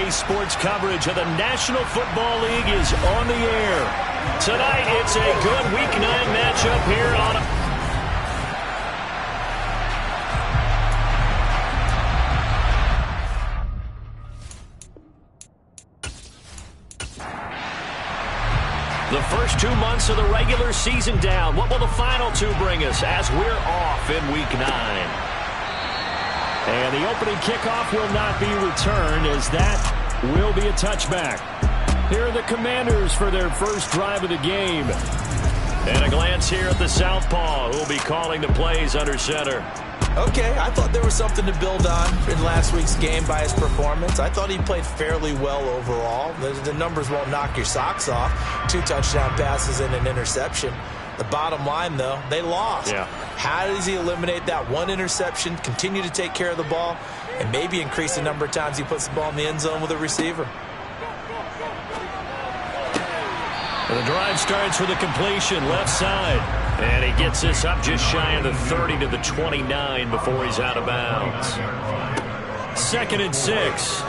Today's sports coverage of the National Football League is on the air. Tonight, it's a good Week 9 matchup here on the first 2 months of the regular season down. What will the final two bring us as we're off in Week 9? And the opening kickoff will not be returned, as that will be a touchback. Here are the Commanders for their first drive of the game. And a glance here at the southpaw, who will be calling the plays under center. Okay, I thought there was something to build on in last week's game by his performance. I thought he played fairly well overall. The numbers won't knock your socks off. 2 touchdown passes and an interception. The bottom line, though, they lost. Yeah. How does he eliminate that one interception, continue to take care of the ball, and maybe increase the number of times he puts the ball in the end zone with a receiver? The drive starts with a completion left side. And he gets this up just shy of the 30 to the 29 before he's out of bounds. 2nd and 6.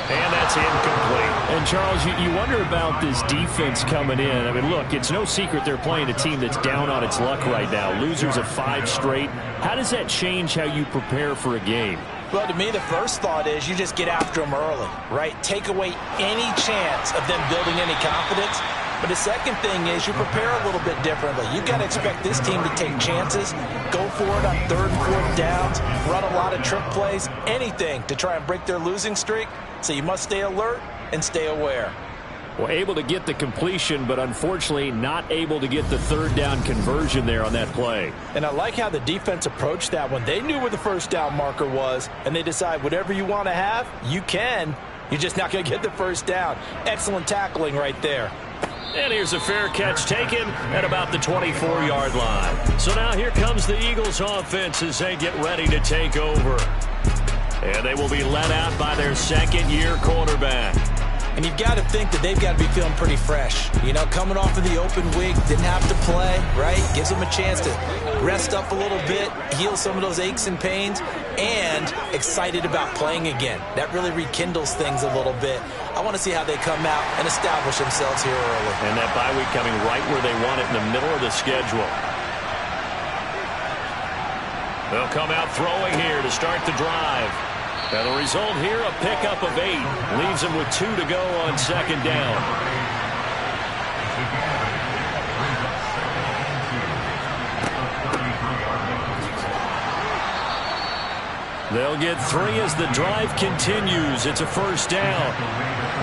And that's incomplete. And, Charles, you wonder about this defense coming in. I mean, look, it's no secret they're playing a team that's down on its luck right now. Losers of 5 straight. How does that change how you prepare for a game? Well, to me, the first thought is you just get after them early, right? Take away any chance of them building any confidence. But the second thing is you prepare a little bit differently. You've got to expect this team to take chances, go for it on 3rd and 4th downs, run a lot of trick plays, anything to try and break their losing streak. So you must stay alert and stay aware. Well, able to get the completion, but unfortunately not able to get the 3rd down conversion there on that play. And I like how the defense approached that one. They knew where the 1st down marker was, and they decide whatever you want to have, you can. You're just not going to get the 1st down. Excellent tackling right there. And here's a fair catch taken at about the 24-yard line. So now here comes the Eagles offense as they get ready to take over. And they will be led out by their 2nd-year quarterback. And you've got to think that they've got to be feeling pretty fresh. You know, coming off of the open week, didn't have to play, right? Gives them a chance to rest up a little bit, heal some of those aches and pains, and excited about playing again. That really rekindles things a little bit. I want to see how they come out and establish themselves here early. And that bye week coming right where they want it in the middle of the schedule. They'll come out throwing here to start the drive. And the result here, a pickup of 8. Leaves them with 2 to go on 2nd down. They'll get 3 as the drive continues. It's a 1st down.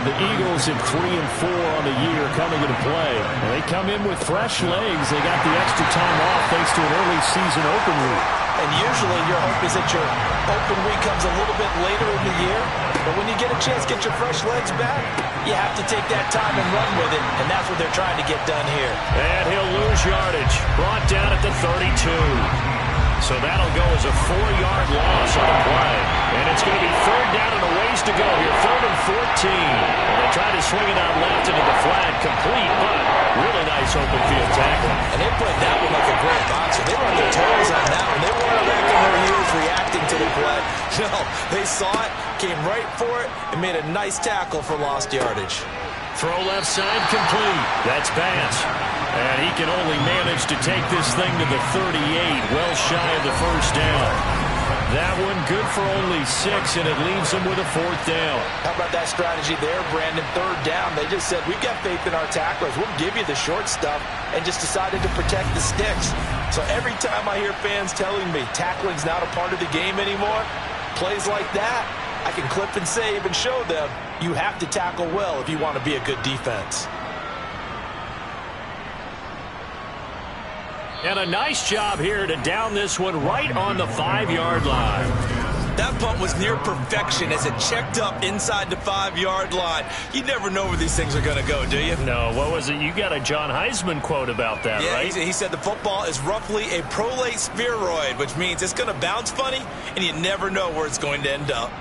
The Eagles at 3 and 4 on the year coming into play. And they come in with fresh legs. They got the extra time off thanks to an early season open week. And usually your hope is that your open week comes a little bit later in the year. But when you get a chance to get your fresh legs back, you have to take that time and run with it. And that's what they're trying to get done here. And he'll lose yardage. Brought down at the 32. So that'll go as a 4-yard loss on the play. And it's going to be 3rd down and a ways to go here. 3rd and 14. And they try to swing it out left into the flat. Complete, but really nice open field tackle. And they played that one like a great boxer. They were on their toes on that one. They weren't back on their heels reacting to the play. No, they saw it, came right for it, and made a nice tackle for lost yardage. Throw left side complete. That's Bass. And he can only manage to take this thing to the 38, well shy of the 1st down. That one good for only 6, and it leaves him with a 4th down. How about that strategy there, Brandon? 3rd down. They just said, we've got faith in our tacklers. We'll give you the short stuff, and just decided to protect the sticks. So every time I hear fans telling me tackling's not a part of the game anymore, plays like that, I can clip and save and show them you have to tackle well if you want to be a good defense. And a nice job here to down this one right on the 5-yard line. That punt was near perfection as it checked up inside the 5-yard line. You never know where these things are going to go, do you? No, what was it? You got a John Heisman quote about that, right? He said the football is roughly a prolate spheroid, which means it's going to bounce funny, and you never know where it's going to end up.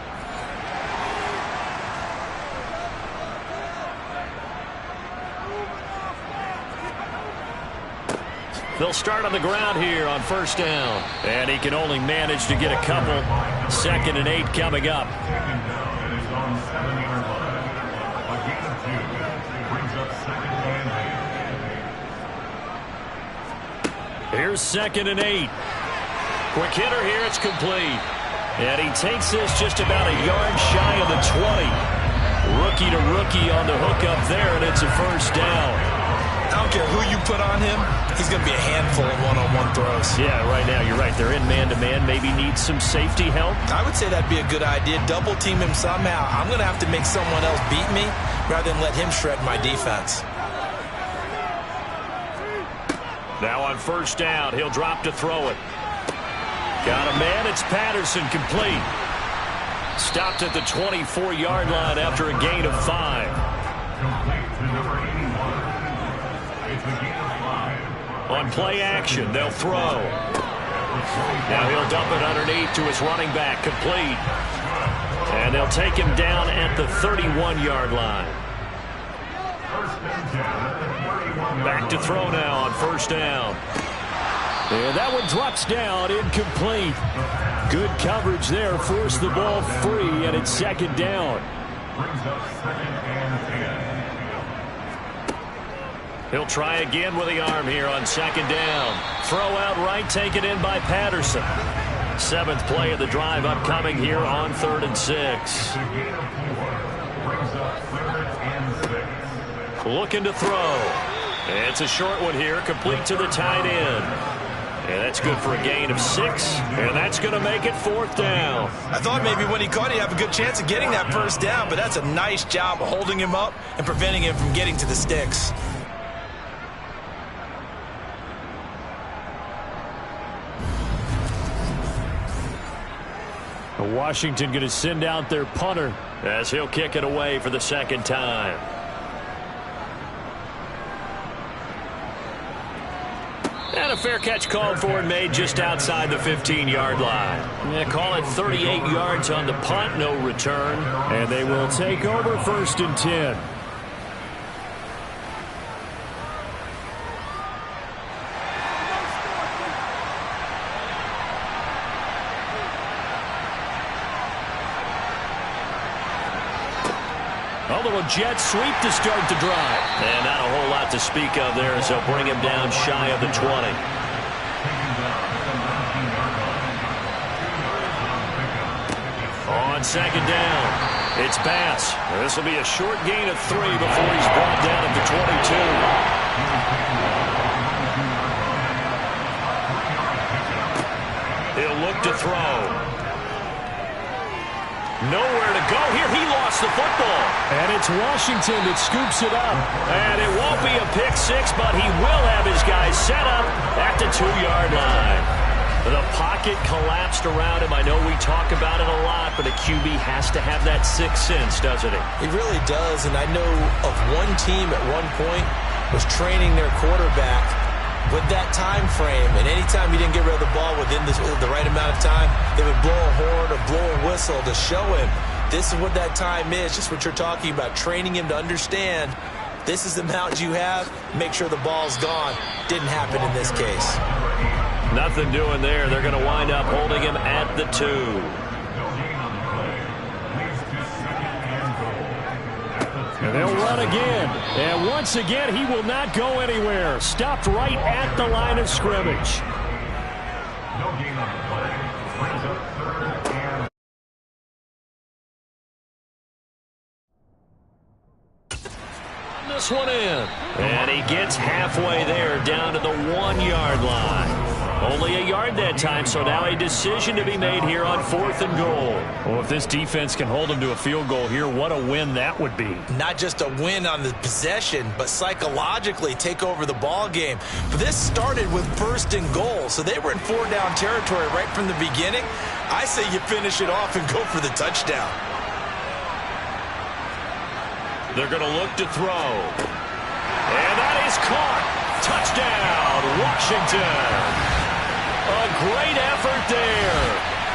They'll start on the ground here on 1st down. And he can only manage to get a couple. 2nd and 8 coming up. the 7-yard line. A gain of 2 brings up 2nd and 8. Here's 2nd and 8. Quick hitter here. It's complete. And he takes this just about a yard shy of the 20. Rookie to rookie on the hook up there, and it's a first down. I don't care who you put on him, he's going to be a handful of one-on-one throws. Yeah, right now, you're right. They're in man-to-man. Maybe need some safety help. I would say that'd be a good idea. Double team him somehow. I'm going to have to make someone else beat me rather than let him shred my defense. Now on first down, he'll drop to throw it. Got a man. It's Patterson, complete. Stopped at the 24-yard line after a gain of 5. Complete to number 81. It's a gain of 5. On play action, they'll throw. Now he'll dump it underneath to his running back, complete. And they'll take him down at the 31-yard line. Back to throw now on first down. And that one drops down, incomplete. Good coverage there, forced the ball free, and it's 2nd down. Brings up 2nd and 10. He'll try again with the arm here on 2nd down. Throw out right, taken in by Patterson. 7th play of the drive upcoming here on 3rd and 6. A gain of 4 brings up 3rd and 6. Looking to throw. It's a short one here, complete to the tight end. And that's good for a gain of 6, and that's going to make it 4th down. I thought maybe when he caught, he'd have a good chance of getting that first down, but that's a nice job of holding him up and preventing him from getting to the sticks. Washington going to send out their punter as he'll kick it away for the 2nd time. And a fair catch called for and made just outside the 15-yard line. Yeah, call it 38 yards on the punt, no return. And they will take over 1st and 10. A little jet sweep to start the drive. And not a whole lot to speak of there as they'll bring him down shy of the 20. On 2nd down, it's Bass. This will be a short gain of 3 before he's brought down at the 22. He'll look to throw. Nowhere to go here. He lost the football. And it's Washington that scoops it up. And it won't be a pick 6, but he will have his guys set up at the 2-yard line. The pocket collapsed around him. I know we talk about it a lot, but a QB has to have that 6th sense, doesn't he? He really does, and I know of one team at one point was training their quarterback with that time frame, and anytime he didn't get rid of the ball within the right amount of time, they would blow a horn or blow a whistle to show him this is what that time is, just what you're talking about, training him to understand this is the amount you have, make sure the ball's gone. Didn't happen in this case. Nothing doing there. They're going to wind up holding him at the 2. And they'll run again. And once again, he will not go anywhere. Stopped right at the line of scrimmage. No gain on the play. Brings up 3rd and... This one in. And he gets halfway there down to the 1-yard line. Only a yard that time, so now a decision to be made here on 4th and goal. Well, if this defense can hold them to a field goal here, what a win that would be. Not just a win on the possession, but psychologically take over the ball game. But this started with 1st and goal, so they were in 4-down territory right from the beginning. I say you finish it off and go for the touchdown. They're going to look to throw. And that is caught. Touchdown, Washington. A great effort there.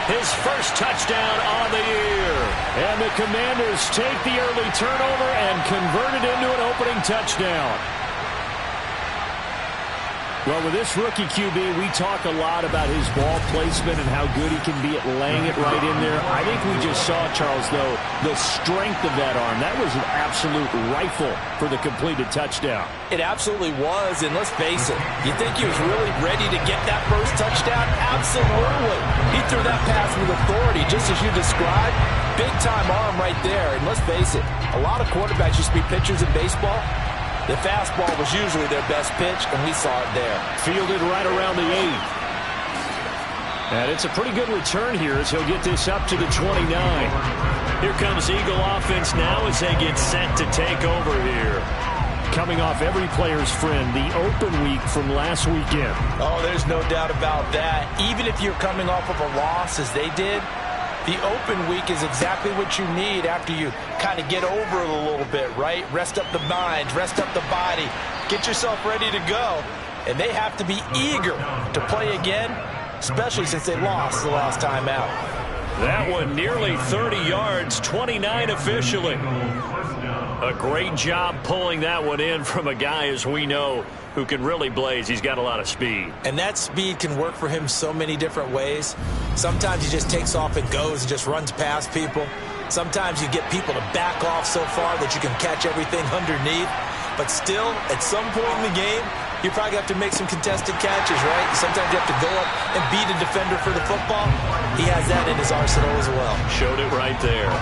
His first touchdown on the year. And the Commanders take the early turnover and convert it into an opening touchdown. Well, with this rookie QB, we talk a lot about his ball placement and how good he can be at laying it right in there. I think we just saw, Charles, though, the strength of that arm. That was an absolute rifle for the completed touchdown. It absolutely was, and let's face it, you think he was really ready to get that first touchdown? Absolutely. He threw that pass with authority, just as you described. Big-time arm right there, and let's face it, a lot of quarterbacks used to be pitchers in baseball. The fastball was usually their best pitch, and we saw it there. Fielded right around the 8. And it's a pretty good return here as he'll get this up to the 29. Here comes Eagle offense now as they get set to take over here. Coming off every player's friend, the open week from last weekend. Oh, there's no doubt about that. Even if you're coming off of a loss as they did, the open week is exactly what you need after you kind of get over it a little bit, right? Rest up the mind, rest up the body, get yourself ready to go. And they have to be eager to play again, especially since they lost the last time out. That one nearly 30 yards, 29 officially. A great job pulling that one in from a guy, as we know, who can really blaze. He's got a lot of speed. And that speed can work for him so many different ways. Sometimes he just takes off and goes and just runs past people. Sometimes you get people to back off so far that you can catch everything underneath. But still, at some point in the game, you probably have to make some contested catches, right? Sometimes you have to go up and beat a defender for the football. He has that in his arsenal as well. Showed it right there.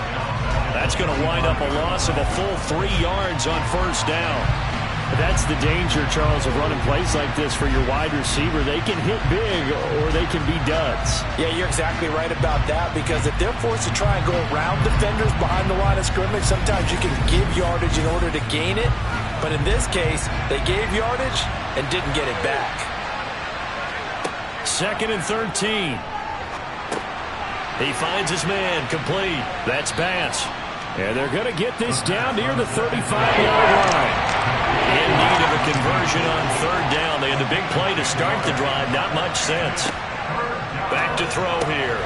That's going to wind up a loss of a full 3 yards on first down. That's the danger, Charles, of running plays like this for your wide receiver. They can hit big or they can be duds. Yeah, you're exactly right about that, because if they're forced to try and go around defenders behind the line of scrimmage, sometimes you can give yardage in order to gain it. But in this case, they gave yardage and didn't get it back. 2nd and 13. He finds his man, complete. That's Bass. And they're going to get this down near the 35-yard line. In need of a conversion on 3rd down. They had the big play to start the drive. Not much sense. Back to throw here.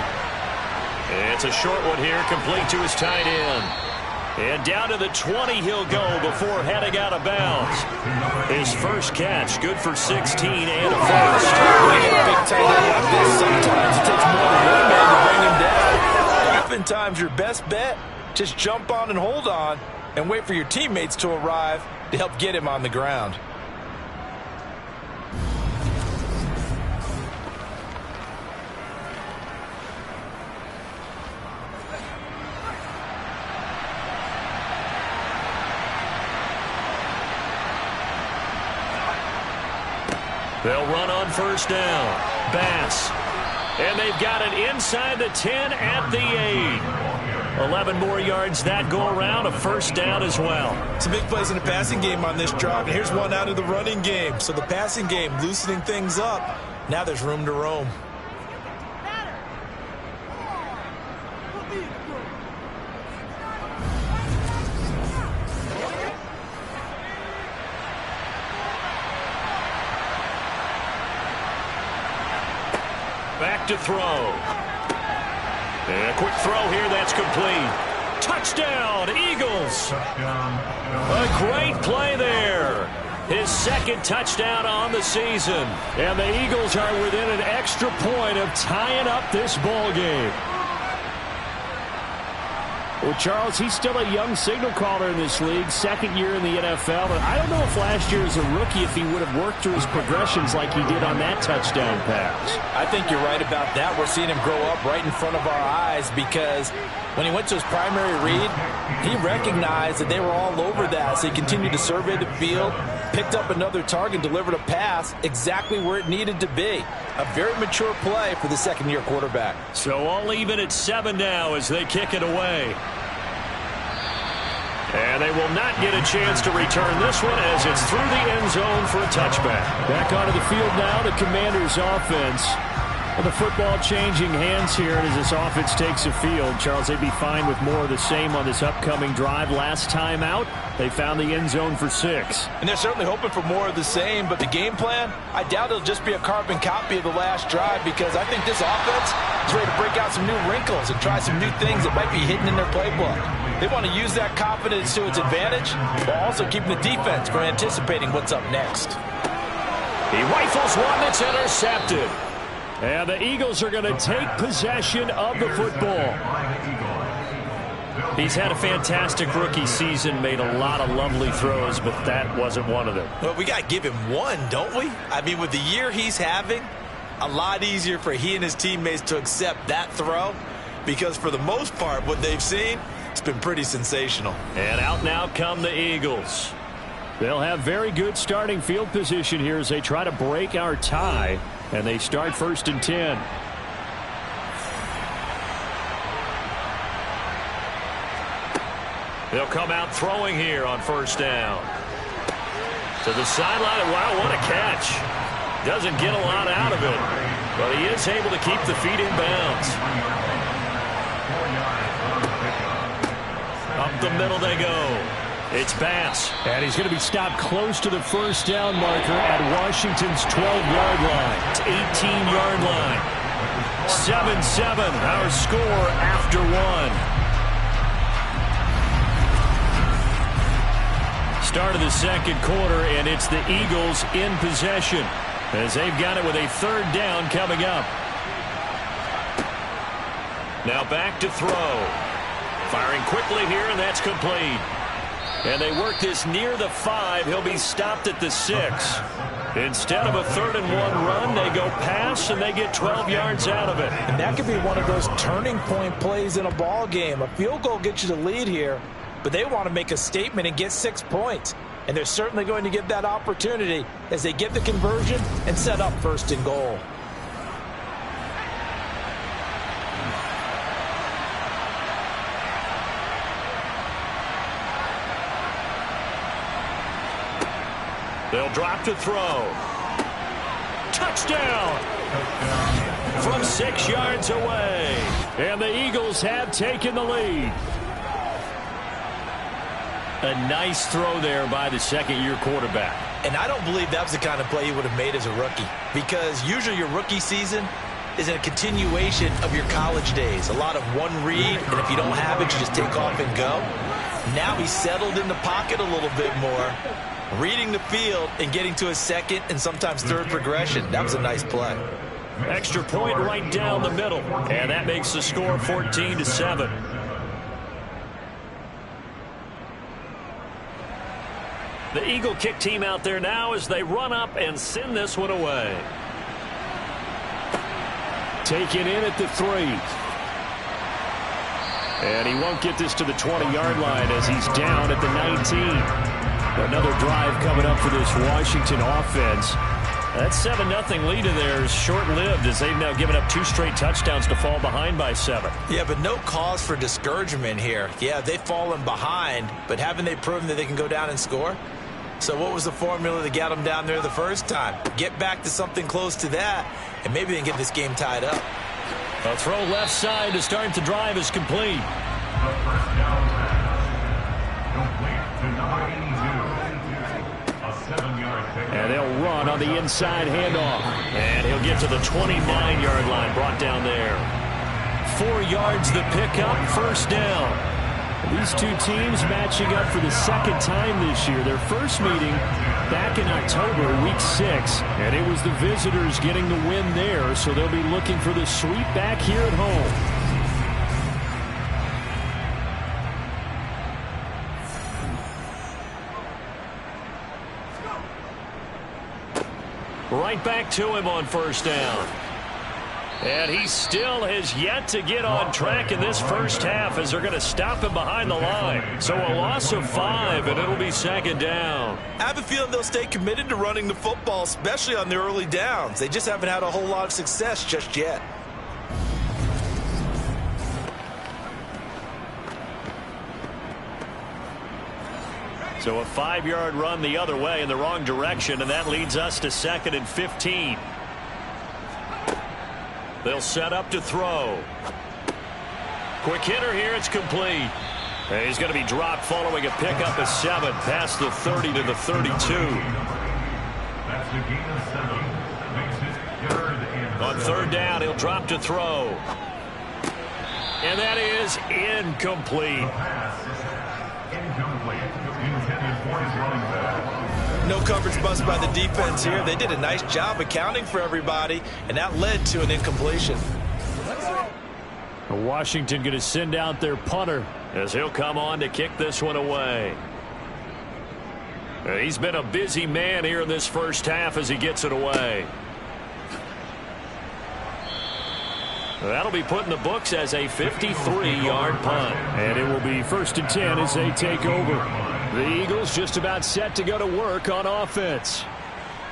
It's a short one here, complete to his tight end. And down to the 20 he'll go before heading out of bounds. His first catch, good for 16 and a first. When you get a big tight end like this, sometimes it takes more than one man to bring him down. Oftentimes, your best bet, just jump on and hold on and wait for your teammates to arrive to help get him on the ground. They'll run on first down. Bass. And they've got it inside the 10 at the 8. 11 more yards that go around, a first down as well. Some big plays in the passing game on this drive, and here's one out of the running game. So the passing game loosening things up. Now there's room to roam. Back to throw. And a quick throw here, that's complete. Touchdown, Eagles. A great play there. His 2nd touchdown on the season. And the Eagles are within an extra point of tying up this ball game. Well, Charles, he's still a young signal caller in this league, 2nd year in the NFL. But I don't know if last year as a rookie, if he would have worked through his progressions like he did on that touchdown pass. I think you're right about that. We're seeing him grow up right in front of our eyes, because when he went to his primary read, he recognized that they were all over that. So he continued to survey the field, picked up another target, delivered a pass exactly where it needed to be. A very mature play for the 2nd-year quarterback. So all even at 7 now as they kick it away. And they will not get a chance to return this one as it's through the end zone for a touchback. Back onto the field now, the Commanders' offense. Well, the football changing hands here as this offense takes the field. Charles, they'd be fine with more of the same on this upcoming drive. Last time out, they found the end zone for 6. And they're certainly hoping for more of the same, but the game plan, I doubt it'll just be a carbon copy of the last drive, because I think this offense is ready to break out some new wrinkles and try some new things that might be hidden in their playbook. They want to use that confidence to its advantage, while also keeping the defense from anticipating what's up next. He rifles one that's intercepted. And the Eagles are going to take possession of the football. He's had a fantastic rookie season, made a lot of lovely throws, but that wasn't one of them. Well, we got to give him one, don't we? I mean, with the year he's having, a lot easier for he and his teammates to accept that throw, because for the most part, what they've seen, it's been pretty sensational. And out now come the Eagles. They'll have very good starting field position here as they try to break our tie, and they start 1st and 10. They'll come out throwing here on 1st down. To the sideline. Wow, what a catch. Doesn't get a lot out of it, but he is able to keep the feet in bounds. Up the middle they go. It's Bass. And he's going to be stopped close to the 1st down marker at Washington's 12-yard line. It's 18-yard line. 7-7, our score after one. Start of the 2nd quarter, and it's the Eagles in possession as they've got it with a 3rd down coming up. Now back to throw. Firing quickly here, and that's complete. And they work this near the 5. He'll be stopped at the 6. Instead of a 3rd and 1 run, they go pass, and they get 12 yards out of it. And that could be one of those turning point plays in a ball game. A field goal gets you the lead here, but they want to make a statement and get 6 points. And they're certainly going to get that opportunity as they get the conversion and set up 1st and goal. They'll drop to throw. Touchdown! From 6 yards away. And the Eagles have taken the lead. A nice throw there by the 2nd-year quarterback. And I don't believe that was the kind of play he would have made as a rookie, because usually your rookie season is a continuation of your college days. A lot of one read, and if you don't have it, you just take off and go. Now he's settled in the pocket a little bit more, reading the field and getting to a 2nd and sometimes 3rd progression. That was a nice play. Extra point right down the middle, and that makes the score 14-7. The Eagle kick team out there now as they run up and send this one away. Taken in at the 3. And he won't get this to the 20-yard line as he's down at the 19. Another drive coming up for this Washington offense. That 7-0 lead of theirs short-lived as they've now given up 2 straight touchdowns to fall behind by 7. Yeah, but no cause for discouragement here. Yeah, they've fallen behind, but haven't they proven that they can go down and score? So what was the formula that got them down there the first time? Get back to something close to that, and maybe they can get this game tied up. A throw left side to start the drive is complete. The 1st down pass. Complete to number 82. A 7-yard pickup. And they'll run on the inside handoff. And he'll get to the 29-yard line, brought down there. 4 yards the pickup, 1st down. These two teams matching up for the 2nd time this year. Their first meeting back in October, week 6. And it was the visitors getting the win there, so they'll be looking for the sweep back here at home. Right back to him on 1st down. And he still has yet to get on track in this first half as they're going to stop him behind the line. So a loss of 5, and it'll be 2nd down. I have a feeling they'll stay committed to running the football, especially on the early downs. They just haven't had a whole lot of success just yet. So a 5-yard run the other way in the wrong direction, and that leads us to 2nd and 15. They'll set up to throw. Quick hitter here, it's complete. And he's going to be dropped following a pickup of 7 past the 30 to the 32. That's the gain of 7. Makes it 3rd and On 3rd down, he'll drop to throw. And that is incomplete. pass. Incomplete. Intended for his running back. No coverage bust by the defense here. They did a nice job accounting for everybody, and that led to an incompletion. Washington going to send out their punter as he'll come on to kick this one away. He's been a busy man here in this first half as he gets it away. That'll be put in the books as a 53-yard punt. And it will be 1st and 10 as they take over. The Eagles just about set to go to work on offense.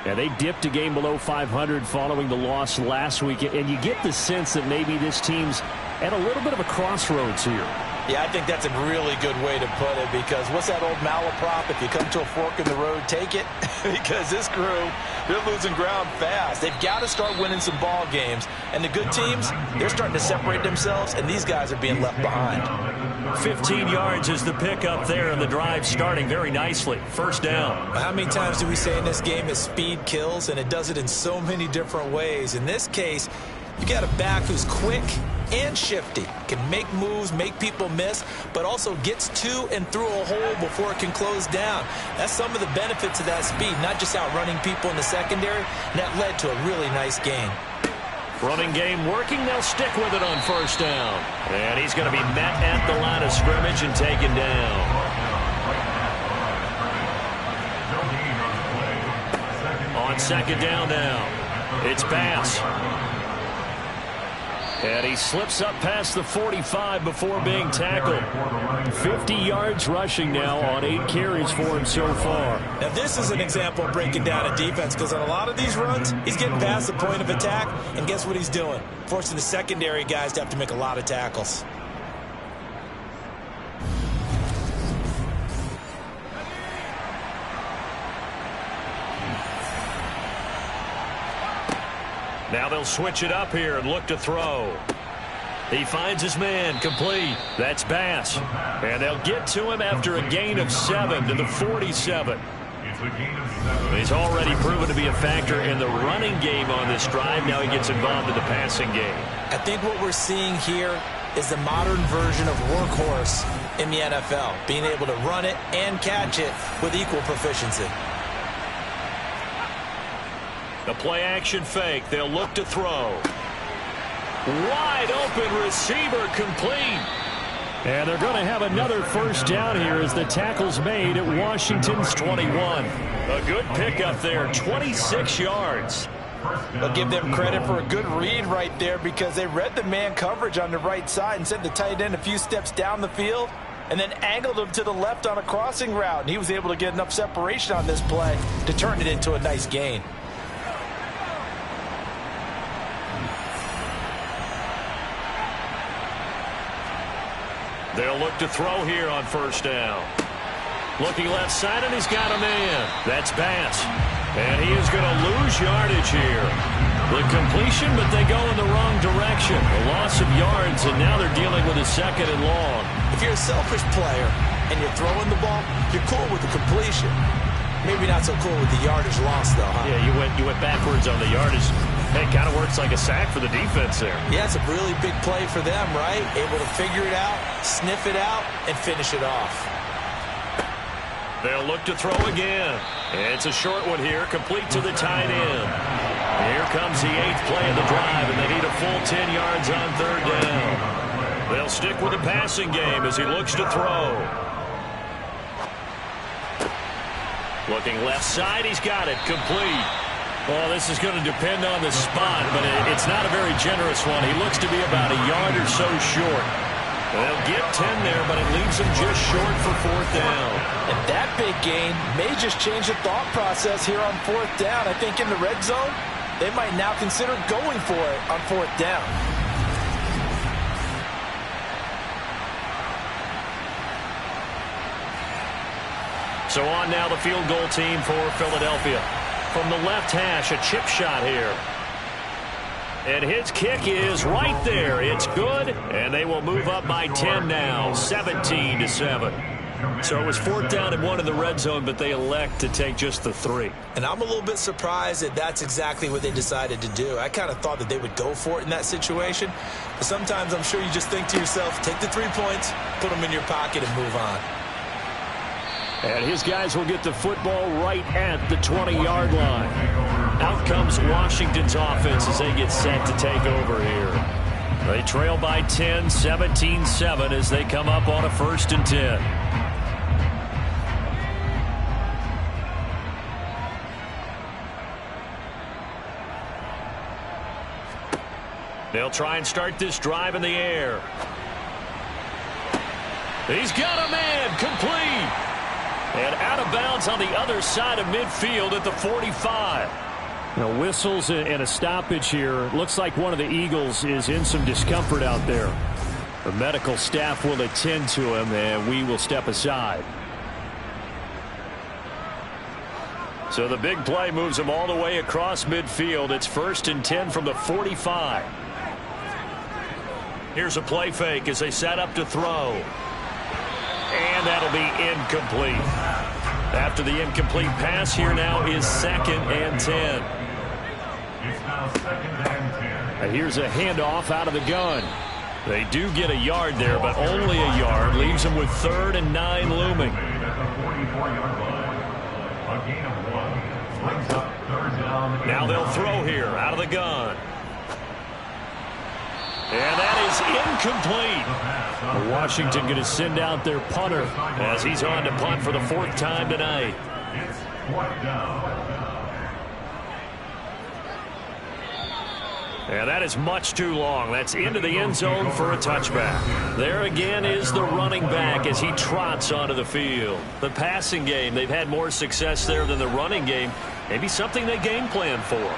And they dipped a game below 500 following the loss last week. And you get the sense that maybe this team's at a little bit of a crossroads here. Yeah, I think that's a really good way to put it, because what's that old malaprop? If you come to a fork in the road, take it. Because this crew, they're losing ground fast. They've got to start winning some ball games. And the good teams, they're starting to separate themselves, and these guys are being left behind. 15 yards is the pickup there, and the drive starting very nicely. First down. How many times do we say in this game that speed kills, and it does it in so many different ways? In this case, you got a back who's quick and shifty, can make moves, make people miss, but also gets to and through a hole before it can close down. That's some of the benefits of that speed, not just outrunning people in the secondary, and that led to a really nice gain. Running game working. They'll stick with it on first down. And he's going to be met at the line of scrimmage and taken down. On second down now, it's Bass. And he slips up past the 45 before being tackled. 50 yards rushing now on 8 carries for him so far. Now this is an example of breaking down a defense, because on a lot of these runs, he's getting past the point of attack, and guess what he's doing? Forcing the secondary guys to have to make a lot of tackles. Now they'll switch it up here and look to throw. He finds his man, complete. That's Bass. And they'll get to him after a gain of 7 to the 47. He's already proven to be a factor in the running game on this drive. Now he gets involved in the passing game. I think what we're seeing here is the modern version of workhorse in the NFL, being able to run it and catch it with equal proficiency. The play-action fake. They'll look to throw. Wide open receiver, complete. And they're going to have another first down here as the tackle's made at Washington's 21. A good pickup there, 26 yards. I'll give them credit for a good read right there, because they read the man coverage on the right side and sent the tight end a few steps down the field and then angled him to the left on a crossing route. And he was able to get enough separation on this play to turn it into a nice gain. They'll look to throw here on first down. Looking left side, and he's got a man. That's Bass. And he is going to lose yardage here. The completion, but they go in the wrong direction. A loss of yards, and now they're dealing with a second and long. If you're a selfish player and you're throwing the ball, you're cool with the completion. Maybe not so cool with the yardage loss, though, huh? Yeah, you went backwards on the yardage. Hey, it kind of works like a sack for the defense there. Yeah, it's a really big play for them, right? Able to figure it out, sniff it out, and finish it off. They'll look to throw again. It's a short one here, complete to the tight end. Here comes the 8th play of the drive, and they need a full 10 yards on third down. They'll stick with the passing game as he looks to throw. Looking left side, he's got it, complete. Well, this is going to depend on the spot, but it's not a very generous one. He looks to be about a yard or so short. They'll get 10 there, but it leaves him just short for fourth down. And that big gain may just change the thought process here on fourth down. I think in the red zone, they might now consider going for it on fourth down. So on now the field goal team for Philadelphia. From the left hash, a chip shot here. And his kick is right there. It's good, and they will move up by 10 now, 17-7. So it was fourth down and 1 in the red zone, but they elect to take just the 3. And I'm a little bit surprised that that's exactly what they decided to do. I kind of thought that they would go for it in that situation. But sometimes I'm sure you just think to yourself, take the 3 points, put them in your pocket, and move on. And his guys will get the football right at the 20-yard line. Out comes Washington's offense as they get set to take over here. They trail by 10, 17-7 as they come up on a 1st and 10. They'll try and start this drive in the air. He's got a man, complete. And out of bounds on the other side of midfield at the 45. Now, whistles and a stoppage here. Looks like one of the Eagles is in some discomfort out there. The medical staff will attend to him, and we will step aside. So the big play moves him all the way across midfield. It's 1st and 10 from the 45. Here's a play fake as they set up to throw. And that'll be incomplete. After the incomplete pass, here now is 2nd and 10. It's now 2nd and 10. Here's a handoff out of the gun. They do get a yard there, but only a yard. Leaves them with 3rd and 9 looming. At the 44-yard line. A gain of 1. Brings up 3rd down. Now they'll throw here out of the gun. And that is incomplete. Washington going to send out their punter as he's on to punt for the 4th time tonight. It's 4th down. And that is much too long. That's into the end zone for a touchback. There again is the running back as he trots onto the field. The passing game, they've had more success there than the running game. Maybe something they game plan for.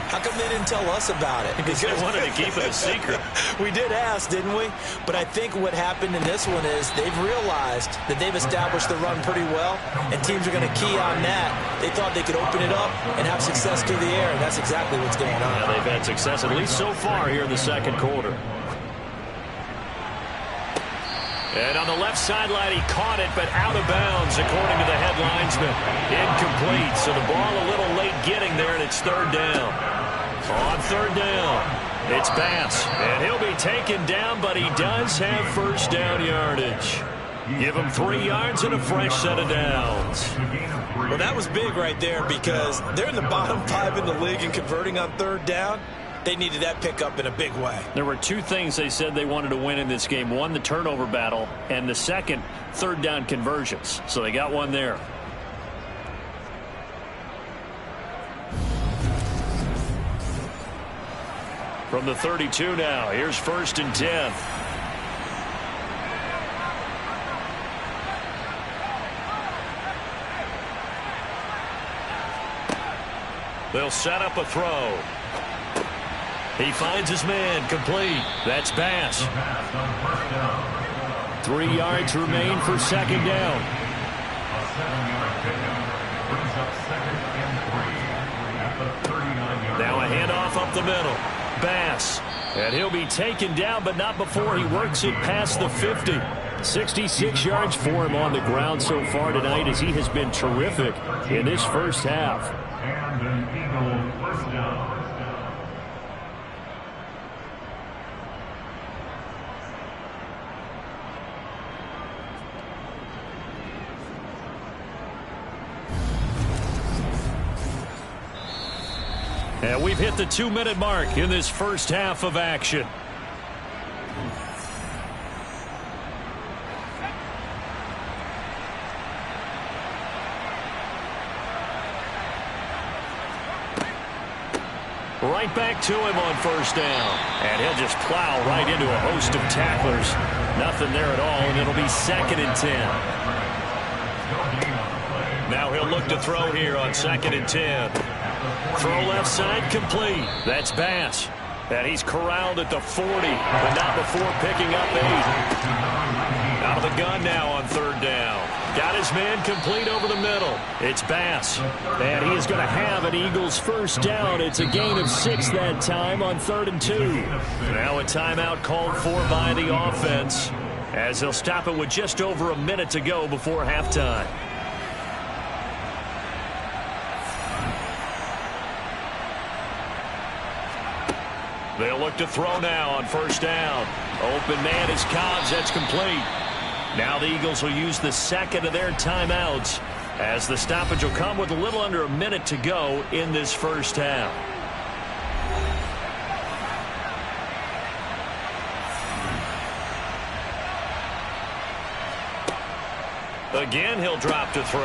How come they didn't tell us about it? Because they wanted to keep it a secret. We did ask, didn't we? But I think what happened in this one is they've realized that they've established the run pretty well, and teams are going to key on that. They thought they could open it up and have success through the air, and that's exactly what's going on. Yeah, they've had success, at least so far here in the 2nd quarter. And on the left sideline, he caught it, but out of bounds, according to the head linesman. Incomplete, so the ball a little late getting there, and it's 3rd down. On 3rd down, it's Bass, and he'll be taken down, but he does have 1st down yardage. Give him 3 yards and a fresh set of downs. Well, that was big right there because they're in the bottom 5 in the league and converting on 3rd down. They needed that pickup in a big way. There were 2 things they said they wanted to win in this game. One, the turnover battle, and the second, 3rd down conversions. So they got one there. From the 32 now, here's 1st and 10. They'll set up a throw. He finds his man, complete. That's Bass. 3 yards remain for 2nd down. A 7-yard pickup brings up 2nd and 3 at the 39-yard line. Now a handoff up the middle. Bass. And he'll be taken down, but not before he works it past the 50. 66 yards for him on the ground so far tonight as he has been terrific in this 1st half. And an Eagle 1st down. And we've hit the 2-minute mark in this 1st half of action. Right back to him on 1st down. And he'll just plow right into a host of tacklers. Nothing there at all, and it'll be 2nd and 10. Now he'll look to throw here on 2nd and 10. Throw left side, complete. That's Bass. And he's corralled at the 40, but not before picking up 8. Out of the gun now on 3rd down. Got his man complete over the middle. It's Bass. And he is going to have an Eagles 1st down. It's a gain of 6 that time on 3rd and 2. Now a timeout called for by the offense as they'll stop it with just over a minute to go before halftime. They'll look to throw now on 1st down. Open man is Cobbs. That's complete. Now the Eagles will use the second of their timeouts as the stoppage will come with a little under a minute to go in this first half. Again, he'll drop to throw.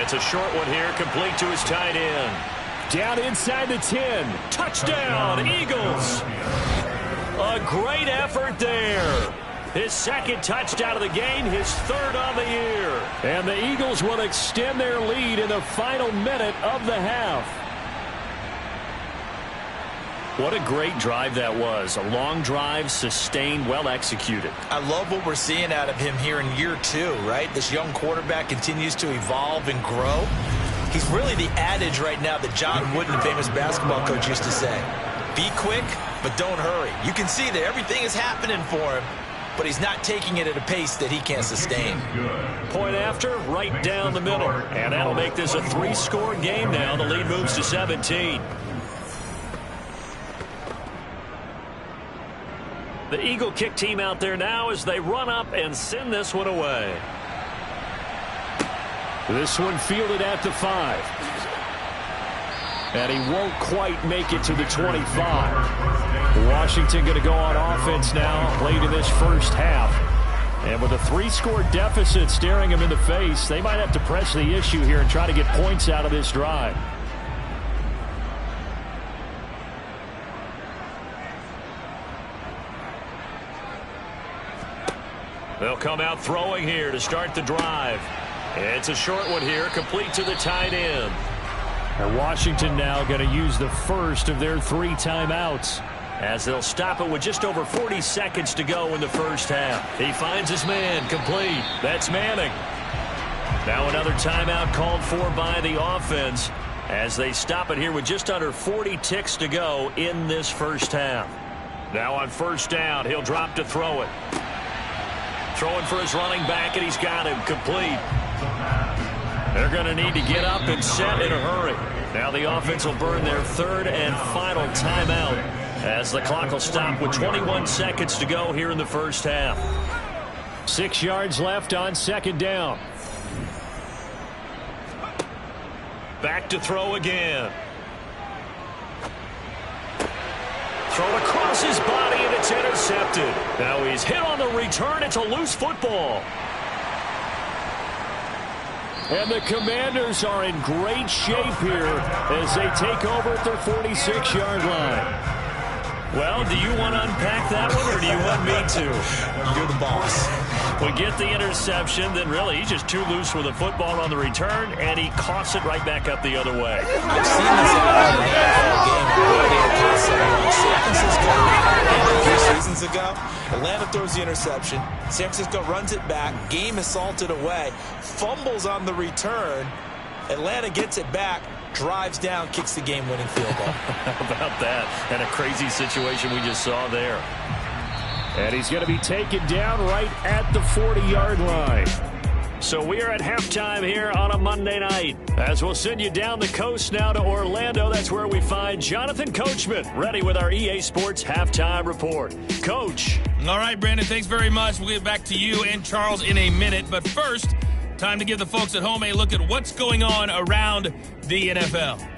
It's a short one here, complete to his tight end. Down inside the 10. Touchdown, Eagles. A great effort there. His second touchdown of the game, his third on the year. And the Eagles will extend their lead in the final minute of the half. What a great drive that was. A long drive, sustained, well executed. I love what we're seeing out of him here in year 2, right? This young quarterback continues to evolve and grow. He's really the adage right now that John Wooden, the famous basketball coach, used to say. Be quick, but don't hurry. You can see that everything is happening for him, but he's not taking it at a pace that he can't sustain. Point after, right down the middle. And that'll make this a 3-score game now. The lead moves to 17. The Eagle kick team out there now as they run up and send this one away. This one fielded at the 5. And he won't quite make it to the 25. Washington going to go on offense now late in this first half. And with a 3-score deficit staring him in the face, they might have to press the issue here and try to get points out of this drive. They'll come out throwing here to start the drive. It's a short one here, complete to the tight end. And Washington now going to use the first of their 3 timeouts as they'll stop it with just over 40 seconds to go in the first half. He finds his man, complete. That's Manning. Now another timeout called for by the offense as they stop it here with just under 40 ticks to go in this first half. Now on first down, he'll drop to throw it. Throwing for his running back, and he's got him complete. They're going to need to get up and set in a hurry. Now the offense will burn their 3rd and final timeout as the clock will stop with 21 seconds to go here in the first half. 6 yards left on 2nd down. Back to throw again. Throw across his body, and it's intercepted. Now he's hit on the return. It's a loose football. And the Commanders are in great shape here as they take over at their 46-yard line. Well, do you want to unpack that one, or do you want me to? You're the boss. We get the interception, then really he's just too loose with the football on the return, and he coughs it right back up the other way. I've seen this happen in the NFL game already in the past 7 months. San Francisco, a few seasons ago, Atlanta throws the interception. San Francisco runs it back. Game is salted away. Fumbles on the return. Atlanta gets it back. Drives down, kicks the game-winning field goal. How about that? And a crazy situation we just saw there. And he's going to be taken down right at the 40-yard line. So we are at halftime here on a Monday night. As we'll send you down the coast now to Orlando. That's where we find Jonathan Coachman ready with our EA Sports Halftime Report. Coach. All right, Brandon, thanks very much. We'll get back to you and Charles in a minute. But first, time to give the folks at home a look at what's going on around the NFL.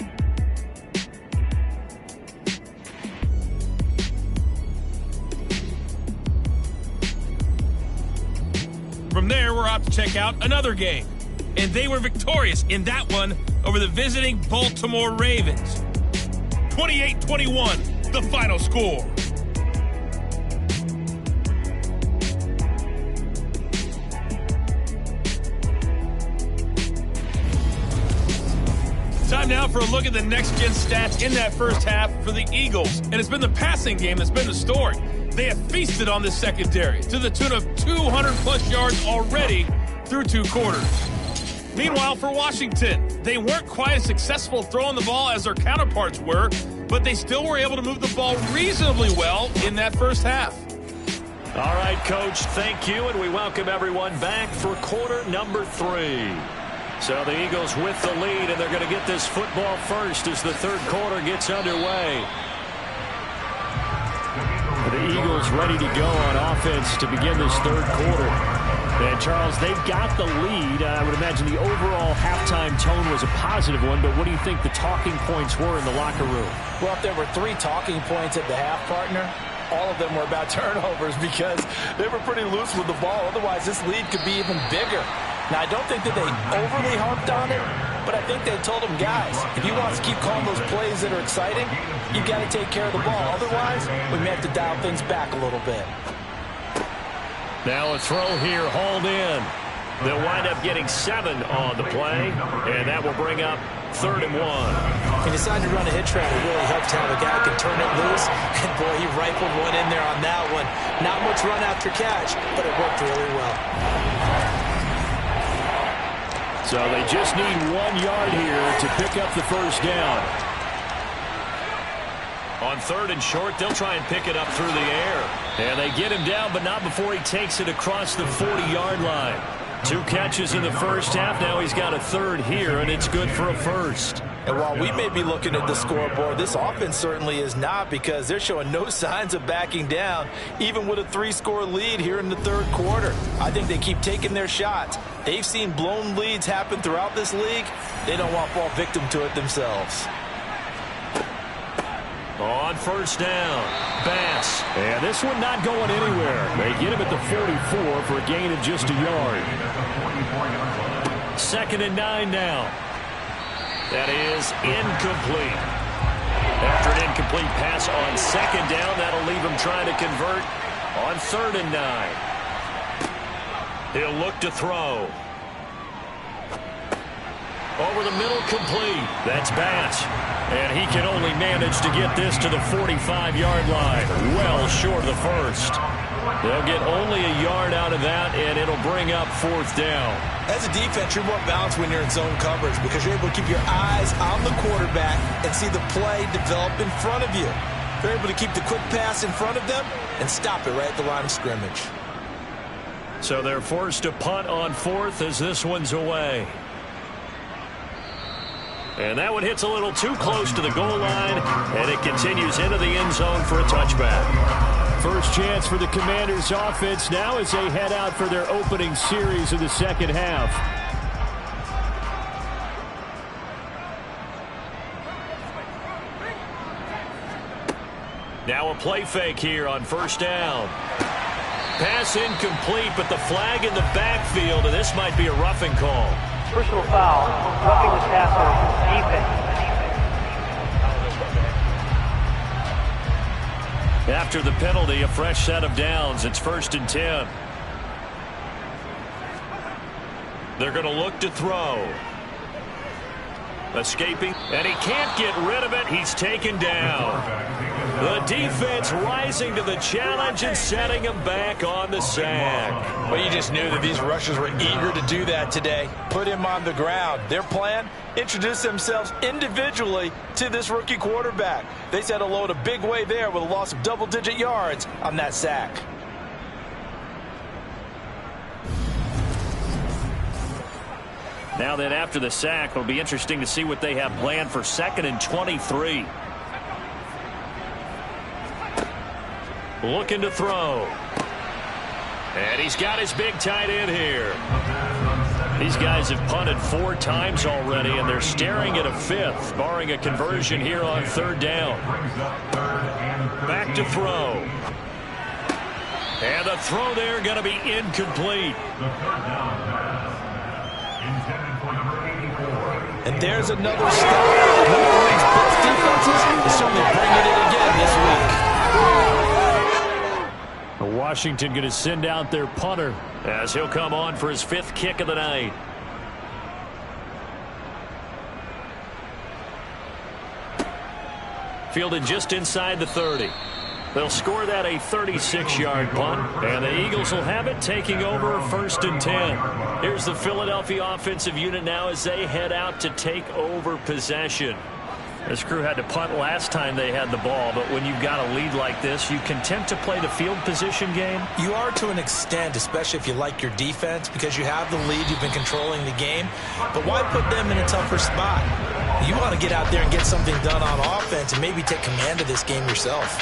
From there, we're off to check out another game. And they were victorious in that one over the visiting Baltimore Ravens. 28-21, the final score. Time now for a look at the next-gen stats in that first half for the Eagles. And it's been the passing game that's been the story. They have feasted on this secondary to the tune of 200-plus yards already through 2 quarters. Meanwhile, for Washington, they weren't quite as successful throwing the ball as their counterparts were, but they still were able to move the ball reasonably well in that first half. All right, Coach, thank you, and we welcome everyone back for quarter number 3. So the Eagles with the lead, and they're going to get this football first as the third quarter gets underway. The Eagles ready to go on offense to begin this third quarter. And, Charles, they've got the lead. I would imagine the overall halftime tone was a positive one, but what do you think the talking points were in the locker room? Well, if there were 3 talking points at the half, partner, all of them were about turnovers because they were pretty loose with the ball. Otherwise, this lead could be even bigger. Now, I don't think that they overly harped on it, but I think they told them, guys, if he wants to keep calling those plays that are exciting, you've got to take care of the ball. Otherwise, we may have to dial things back a little bit. Now a throw here, hauled in. They'll wind up getting 7 on the play, and that will bring up 3rd and 1. He decided to run a hitch route. It really helped how the guy could turn it loose. And, boy, he rifled one in there on that one. Not much run after catch, but it worked really well. So they just need 1 yard here to pick up the first down. On 3rd and short, they'll try and pick it up through the air. And they get him down, but not before he takes it across the 40-yard line. 2 catches in the first half. Now he's got a 3rd here, and it's good for a first. And while we may be looking at the scoreboard, this offense certainly is not, because they're showing no signs of backing down, even with a 3-score lead here in the 3rd quarter. I think they keep taking their shots. They've seen blown leads happen throughout this league. They don't want to fall victim to it themselves. On 1st down, Bass. And this one not going anywhere. They get him at the 44 for a gain of just a yard. 2nd and 9 now. That is incomplete. After an incomplete pass on 2nd down, that'll leave him trying to convert on 3rd and 9. He'll look to throw. Over the middle, complete. That's Bass. And he can only manage to get this to the 45-yard line. Well short of the first. They'll get only a yard out of that, and it'll bring up 4th down. As a defense, you're more balanced when you're in zone coverage because you're able to keep your eyes on the quarterback and see the play develop in front of you. They're able to keep the quick pass in front of them and stop it right at the line of scrimmage. So they're forced to punt on 4th as this one's away. And that one hits a little too close to the goal line, and it continues into the end zone for a touchback. First chance for the Commanders' offense now as they head out for their opening series of the second half. Now a play fake here on 1st down. Pass incomplete, but the flag in the backfield, and this might be a roughing call. Personal foul, roughing the passer, defense. After the penalty, a fresh set of downs. It's 1st and 10. They're going to look to throw. Escaping, and he can't get rid of it. He's taken down. The defense rising to the challenge and setting him back on the sack. Well, you just knew that these rushers were eager to do that today. Put him on the ground. Their plan, introduce themselves individually to this rookie quarterback. They set a load a big way there with a loss of double-digit yards on that sack. Now then, after the sack, it'll be interesting to see what they have planned for 2nd and 23. Looking to throw. And he's got his big tight end here. These guys have punted 4 times already, and they're staring at a 5th, barring a conversion here on 3rd down. Back to throw. And the throw there going to be incomplete. And there's another stop. One of the league's best defenses is certainly bringing it again this week. Washington going to send out their punter as he'll come on for his 5th kick of the night. Fielded just inside the 30. They'll score that a 36-yard punt, and the Eagles will have it, taking over 1st and 10. Here's the Philadelphia offensive unit now as they head out to take over possession. This crew had to punt last time they had the ball, but when you've got a lead like this, you content to play the field position game? You are to an extent, especially if you like your defense, because you have the lead, you've been controlling the game. But why put them in a tougher spot? You want to get out there and get something done on offense and maybe take command of this game yourself.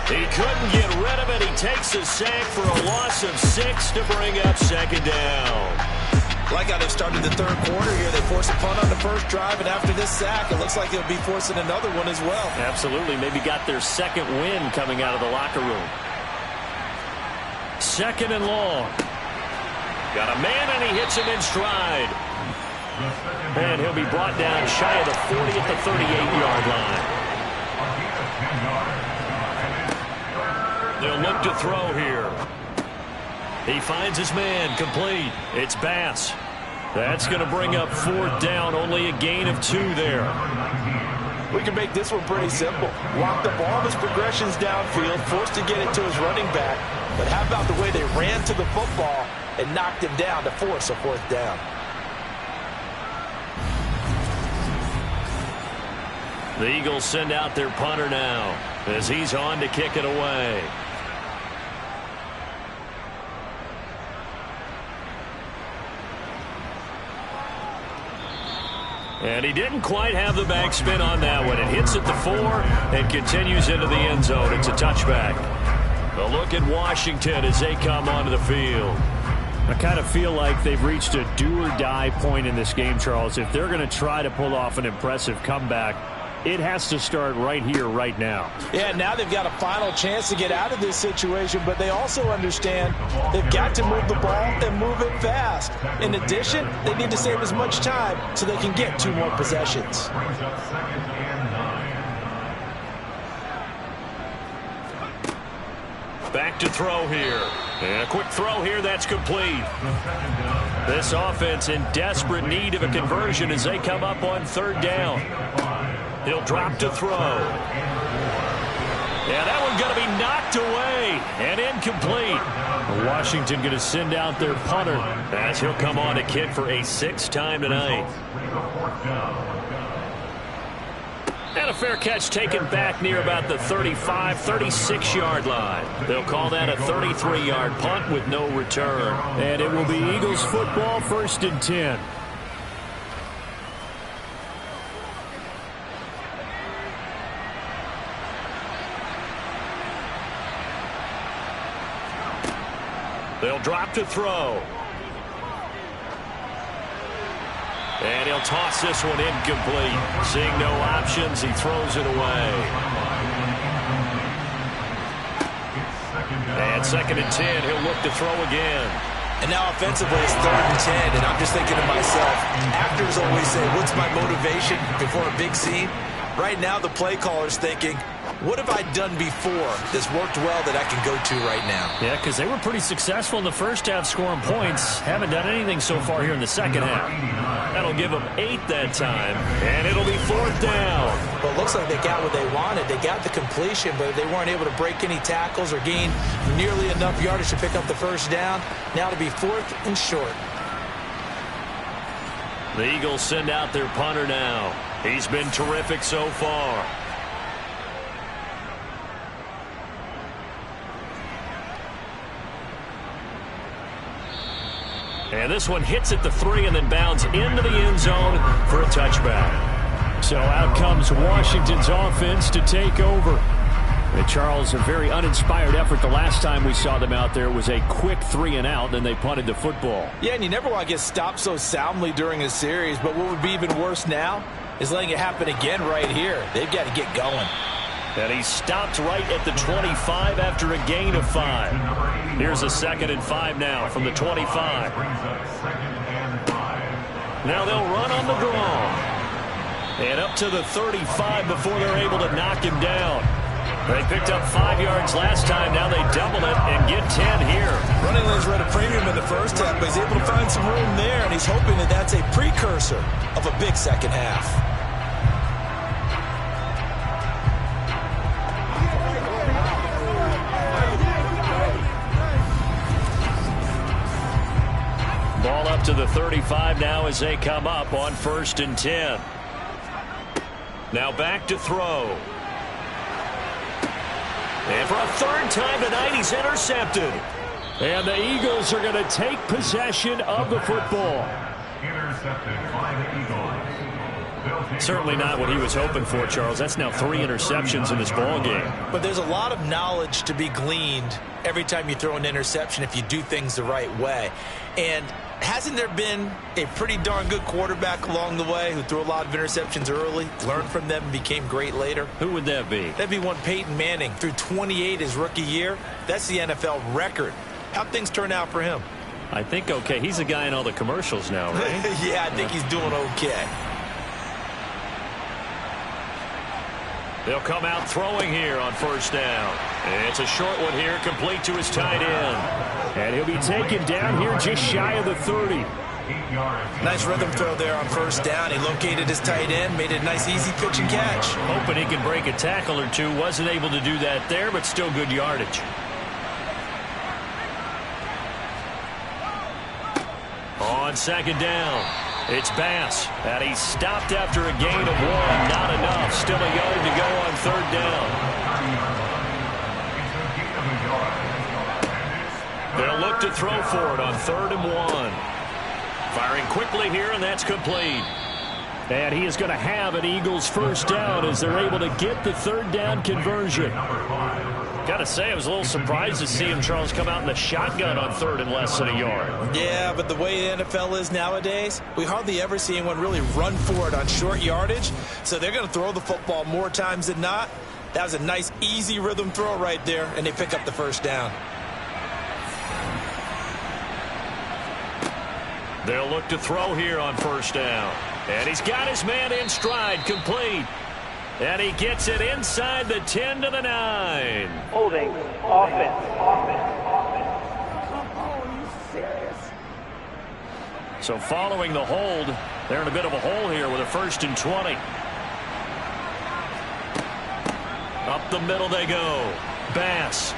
He couldn't get rid of it. He takes a sack for a loss of 6 to bring up second down. Like how they've started the third quarter here. They force a punt on the first drive, and after this sack, it looks like they'll be forcing another one as well. Absolutely. Maybe got their second win coming out of the locker room. Second and long. Got a man, and he hits him in stride. And he'll be brought down shy of the 40 at the 38-yard line. They'll look to throw here. He finds his man, complete. It's Bass. That's going to bring up fourth down, only a gain of 2 there. We can make this one pretty simple. Walked up all of his progressions downfield, forced to get it to his running back. But how about the way they ran to the football and knocked him down to force a fourth down? The Eagles send out their punter now as he's on to kick it away. And he didn't quite have the backspin on that one. It hits at the 4 and continues into the end zone. It's a touchback. A look at Washington as they come onto the field. I kind of feel like they've reached a do-or-die point in this game, Charles. If they're going to try to pull off an impressive comeback, it has to start right here, right now. Yeah, now they've got a final chance to get out of this situation, but they also understand they've got to move the ball and move it fast. In addition, they need to save as much time so they can get 2 more possessions. Back to throw here. And a quick throw here that's complete. This offense in desperate need of a conversion as they come up on third down. He'll drop to throw. Yeah, that one's going to be knocked away and incomplete. Washington going to send out their punter as he'll come on to kick for a 6th time tonight. And a fair catch taken back near about the 35, 36-yard line. They'll call that a 33-yard punt with no return. And it will be Eagles football, 1st and 10. They'll drop to throw. And he'll toss this one incomplete. Seeing no options, he throws it away. And 2nd and 10, he'll look to throw again. And now offensively, it's 3rd and 10, and I'm just thinking to myself, actors always say, what's my motivation before a big scene? Right now, the play caller's thinking, what have I done before that's worked well that I can go to right now? Yeah, because they were pretty successful in the first half scoring points. Haven't done anything so far here in the second half. That'll give them 8 that time, and it'll be 4th down. Well, it looks like they got what they wanted. They got the completion, but they weren't able to break any tackles or gain nearly enough yardage to pick up the first down. Now to be 4th and short. The Eagles send out their punter now. He's been terrific so far. And this one hits at the 3 and then bounds into the end zone for a touchback. So out comes Washington's offense to take over. And Charles, a very uninspired effort. The last time we saw them out there was a quick 3 and out, then they punted the football. Yeah, and you never want to get stopped so soundly during a series, but what would be even worse now is letting it happen again right here. They've got to get going. And he stopped right at the 25 after a gain of 5. Here's a 2nd and 5 now from the 25. Now they'll run on the draw. And up to the 35 before they're able to knock him down. They picked up 5 yards last time. Now they double it and get 10 here. Running lanes were at a premium in the first half, but he's able to find some room there, and he's hoping that that's a precursor of a big second half. Ball up to the 35 now as they come up on 1st and 10. Now back to throw. And for a 3rd time tonight, he's intercepted. And the Eagles are going to take possession of the football. Intercepted by the Eagles. Certainly not what he was hoping for, Charles. That's now 3 interceptions in this ball game. But there's a lot of knowledge to be gleaned every time you throw an interception if you do things the right way. And hasn't there been a pretty darn good quarterback along the way who threw a lot of interceptions early, learned from them, and became great later? Who would that be? That'd be one Peyton Manning. Threw 28 his rookie year. That's the NFL record. How'd things turn out for him? I think okay. He's the guy in all the commercials now, right? Yeah, I think he's doing okay. They'll come out throwing here on first down. It's a short one here, complete to his tight end. And he'll be taken down here just shy of the 30. Nice rhythm throw there on first down. He located his tight end, made it a nice easy pitch and catch. Hoping he can break a tackle or two. Wasn't able to do that there, but still good yardage. On second down, it's Bass, and he's stopped after a gain of 1. Not enough. Still a yard to go on third down. They'll look to throw for it on 3rd and 1. Firing quickly here, and that's complete. And he is going to have an Eagles first down as they're able to get the 3rd down conversion. Got to say, I was a little surprised to see him, Charles, come out in the shotgun on 3rd and less than a yard. Yeah, but the way the NFL is nowadays, we hardly ever see anyone really run for it on short yardage. So they're going to throw the football more times than not. That was a nice, easy rhythm throw right there, and they pick up the first down. They'll look to throw here on first down. And he's got his man in stride, complete. And he gets it inside the 10 to the 9. Holding. Offense. So following the hold, they're in a bit of a hole here with a 1st and 20. Up the middle they go. Bass.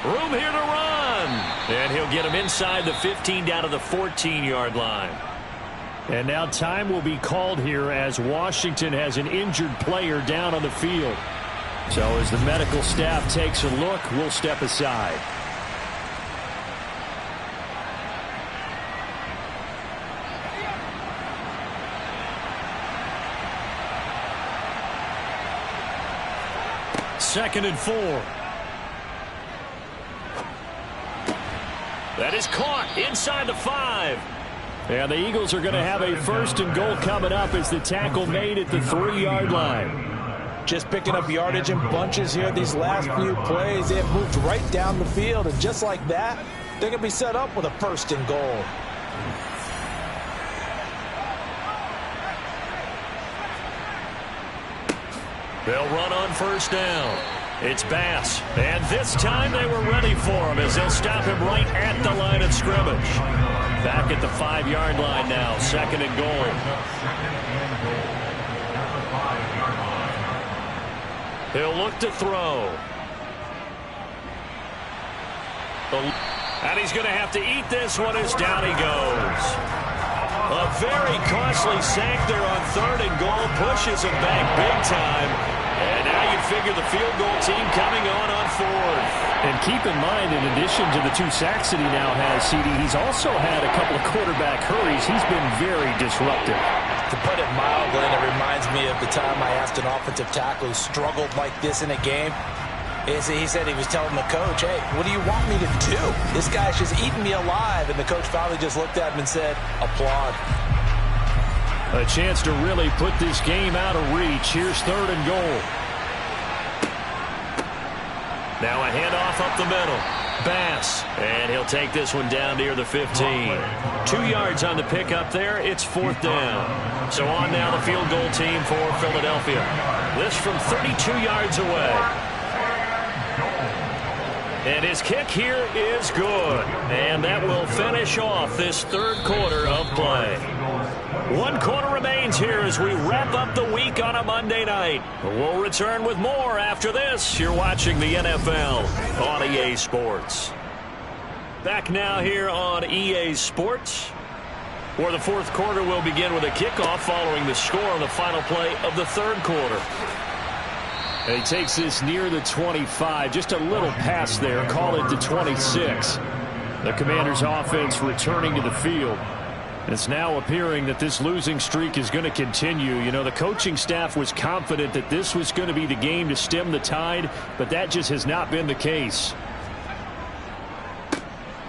Room here to run. And he'll get him inside the 15 down to the 14-yard line. And now time will be called here as Washington has an injured player down on the field. So as the medical staff takes a look, we'll step aside. Second and 4. That is caught inside the 5. And the Eagles are going to have a 1st and goal coming up as the tackle made at the 3-yard line. Just picking up yardage in bunches here these last few plays. They have moved right down the field, and just like that, they're going to be set up with a 1st and goal. They'll run on first down. It's Bass, and this time they were ready for him as they'll stop him right at the line of scrimmage. Back at the 5-yard line now, 2nd and goal. He'll look to throw. And he's going to have to eat this one as down he goes. A very costly sack there on 3rd and goal, pushes him back big time. And now you figure the field goal team coming on 4th. And keep in mind, in addition to the 2 sacks that he now has, CD, he's also had a couple of quarterback hurries. He's been very disruptive. To put it mildly, it reminds me of the time I asked an offensive tackle who struggled like this in a game. He said he was telling the coach, hey, what do you want me to do? This guy's just eating me alive. And the coach finally just looked at him and said, applaud. A chance to really put this game out of reach. Here's 3rd and goal. Now a handoff up the middle. Bass. And he'll take this one down near the 15. 2 yards on the pickup there. It's 4th down. So on now the field goal team for Philadelphia. This from 32 yards away. And his kick here is good. And that will finish off this 3rd quarter of play. 1 quarter remains here as we wrap up the week on a Monday night. We'll return with more after this. You're watching the NFL on EA Sports. Back now here on EA Sports, where the 4th quarter will begin with a kickoff following the score on the final play of the 3rd quarter. And he takes this near the 25, just a little pass there, call it the 26. The Commanders' offense returning to the field. It's now appearing that this losing streak is going to continue. You know, the coaching staff was confident that this was going to be the game to stem the tide, but that just has not been the case.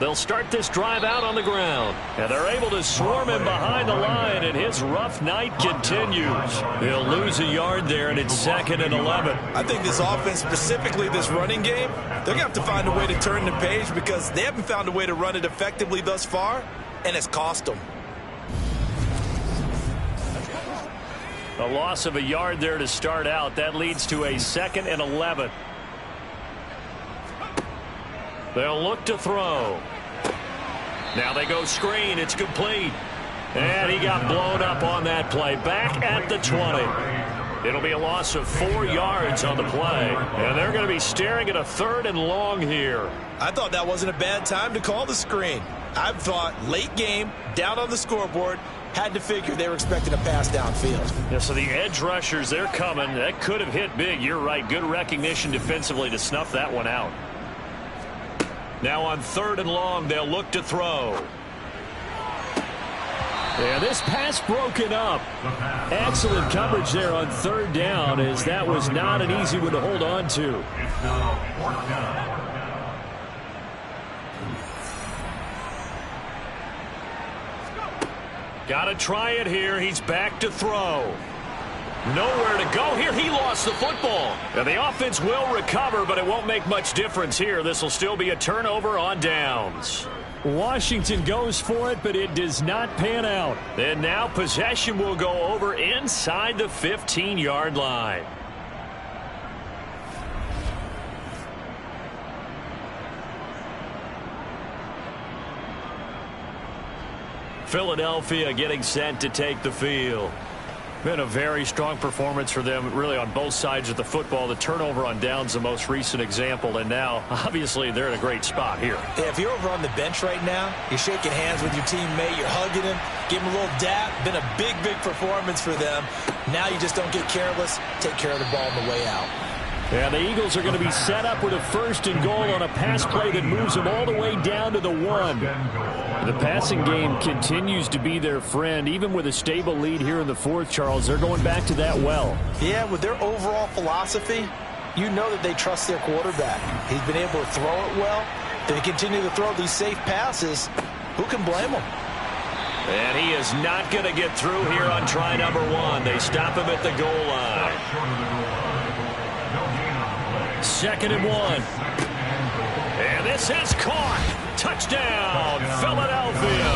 They'll start this drive out on the ground, and they're able to swarm him behind the line, and his rough night continues. He'll lose a yard there, and it's 2nd and 11. I think this offense, specifically this running game, they're going to have to find a way to turn the page because they haven't found a way to run it effectively thus far, and it's cost them. A loss of a yard there to start out. That leads to a 2nd and 11. They'll look to throw. Now they go screen. It's complete. And he got blown up on that play. Back at the 20. It'll be a loss of 4 yards on the play. And they're going to be staring at a 3rd and long here. I thought that wasn't a bad time to call the screen. I thought late game, down on the scoreboard, had to figure they were expecting a pass downfield. Yeah, so the edge rushers, they're coming. That could have hit big. You're right. Good recognition defensively to snuff that one out. Now on 3rd and long, they'll look to throw. Yeah, this pass broken up. Excellent coverage there on 3rd down, as that was not an easy one to hold on to. It's now 4th down. Got to try it here. He's back to throw. Nowhere to go here. He lost the football. And the offense will recover, but it won't make much difference here. This will still be a turnover on downs. Washington goes for it, but it does not pan out. And now possession will go over inside the 15-yard line. Philadelphia getting set to take the field. Been a very strong performance for them, really, on both sides of the football. The turnover on downs, the most recent example, and now, obviously, they're in a great spot here. Yeah, if you're over on the bench right now, you're shaking hands with your teammate, you're hugging him, give him a little dap. Been a big, big performance for them. Now you just don't get careless. Take care of the ball on the way out. And the Eagles are going to be set up with a 1st and goal on a pass play that moves them all the way down to the 1. The passing game continues to be their friend. Even with a stable lead here in the 4th, Charles, they're going back to that well. Yeah, with their overall philosophy, you know that they trust their quarterback. He's been able to throw it well. They continue to throw these safe passes. Who can blame them? And he is not going to get through here on try number 1. They stop him at the goal line. 2nd and 1. And this is caught. Touchdown, Philadelphia.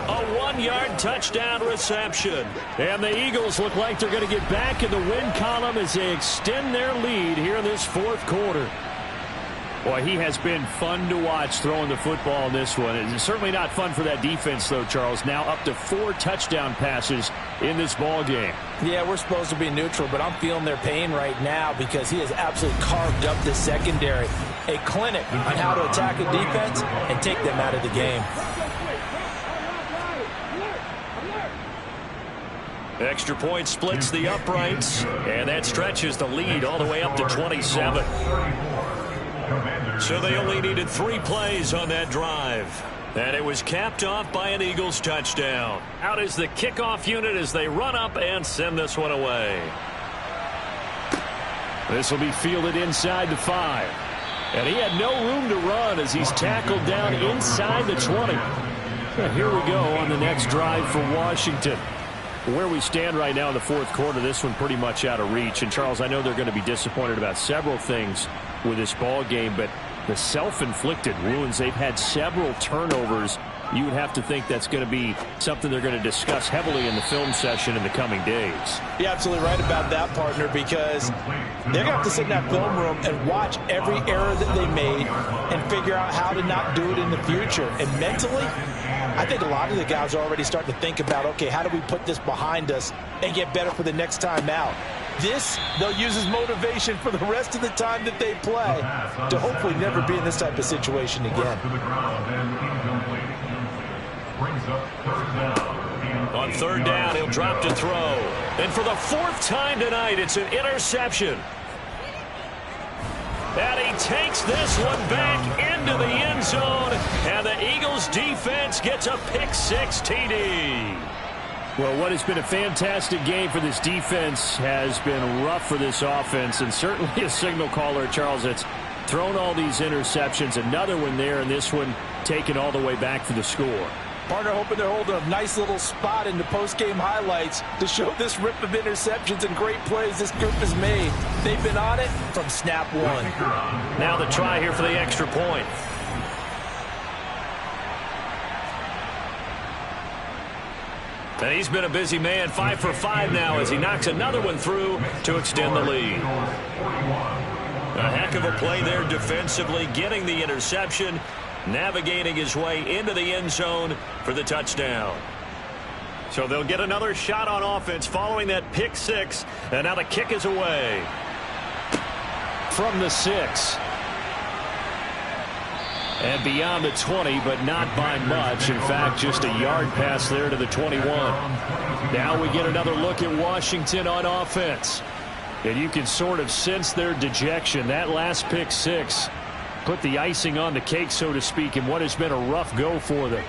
A 1-yard touchdown reception. And the Eagles look like they're going to get back in the win column as they extend their lead here in this 4th quarter. Boy, he has been fun to watch throwing the football in this one. It's certainly not fun for that defense, though, Charles. Now up to 4 touchdown passes in this ball game. Yeah, we're supposed to be neutral, but I'm feeling their pain right now because he has absolutely carved up the secondary. A clinic on how to attack a defense and take them out of the game. Extra point splits the uprights, and that stretches the lead all the way up to 27. So they only needed 3 plays on that drive. And it was capped off by an Eagles touchdown. Out is the kickoff unit as they run up and send this one away. This will be fielded inside the 5. And he had no room to run as he's tackled down inside the 20. And here we go on the next drive for Washington. Where we stand right now in the 4th quarter, this one pretty much out of reach. And, Charles, I know they're going to be disappointed about several things with this ball game, but the self-inflicted wounds, they've had several turnovers. You would have to think that's going to be something they're going to discuss heavily in the film session in the coming days. You're absolutely right about that, partner, because they're going to have to sit in that film room and watch every error that they made and figure out how to not do it in the future. And mentally, I think a lot of the guys are already starting to think about, okay, how do we put this behind us and get better for the next time out? This, they'll use as motivation for the rest of the time that they play to hopefully never be in this type of situation again. On 3rd down, he'll drop to throw. And for the 4th time tonight, it's an interception. And he takes this one back into the end zone. And the Eagles This defense gets a pick-6 TD. Well, what has been a fantastic game for this defense has been rough for this offense, and certainly a signal caller, Charles, that's thrown all these interceptions. Another one there, and this one taken all the way back for the score. Partner hoping they're holding a nice little spot in the post-game highlights to show this rip of interceptions and great plays this group has made. They've been on it from snap one. Now the try here for the extra point. And he's been a busy man, 5 for 5 now as he knocks another one through to extend the lead. A heck of a play there defensively, getting the interception, navigating his way into the end zone for the touchdown. So they'll get another shot on offense following that pick-6, and now the kick is away. From the 6. And beyond the 20, but not by much. In fact, just a yard pass there to the 21. Now we get another look at Washington on offense. And you can sort of sense their dejection. That last pick-6 put the icing on the cake, so to speak, in what has been a rough go for them.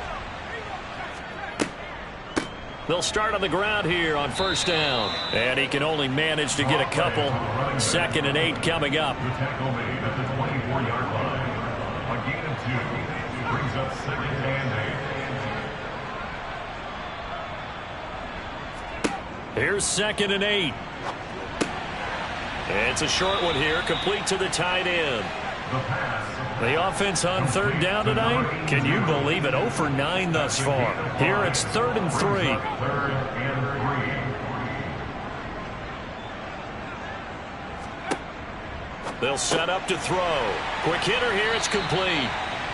They'll start on the ground here on first down. And he can only manage to get a couple. 2nd and 8 coming up. The tackle made at the 24-yard line. A gain of 2 brings up 2nd and 8. Here's 2nd and 8. It's a short one here, complete to the tight end. The offense on 3rd down tonight, can you believe it? 0 for 9 thus far. Here it's 3rd and 3. 3rd and 3. They'll set up to throw. Quick hitter here, it's complete.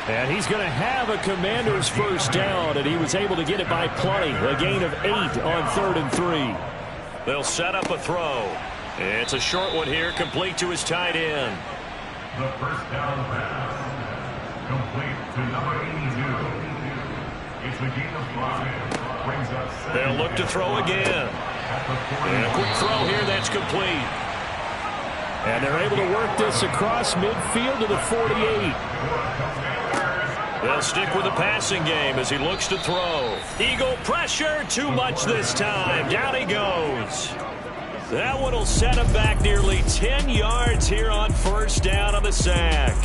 And he's going to have a Commander's first down, and he was able to get it by plenty. A gain of 8 on 3rd and 3. They'll set up a throw. It's a short one here, complete to his tight end. The first down pass, complete to number 82. It's a gain of 5, brings up 7. They'll look to throw again. And a quick throw here, that's complete. And they're able to work this across midfield to the 48. They'll stick with the passing game as he looks to throw. Eagle pressure, too much this time. Down he goes. That one will set him back nearly 10 yards here on first down on the sack.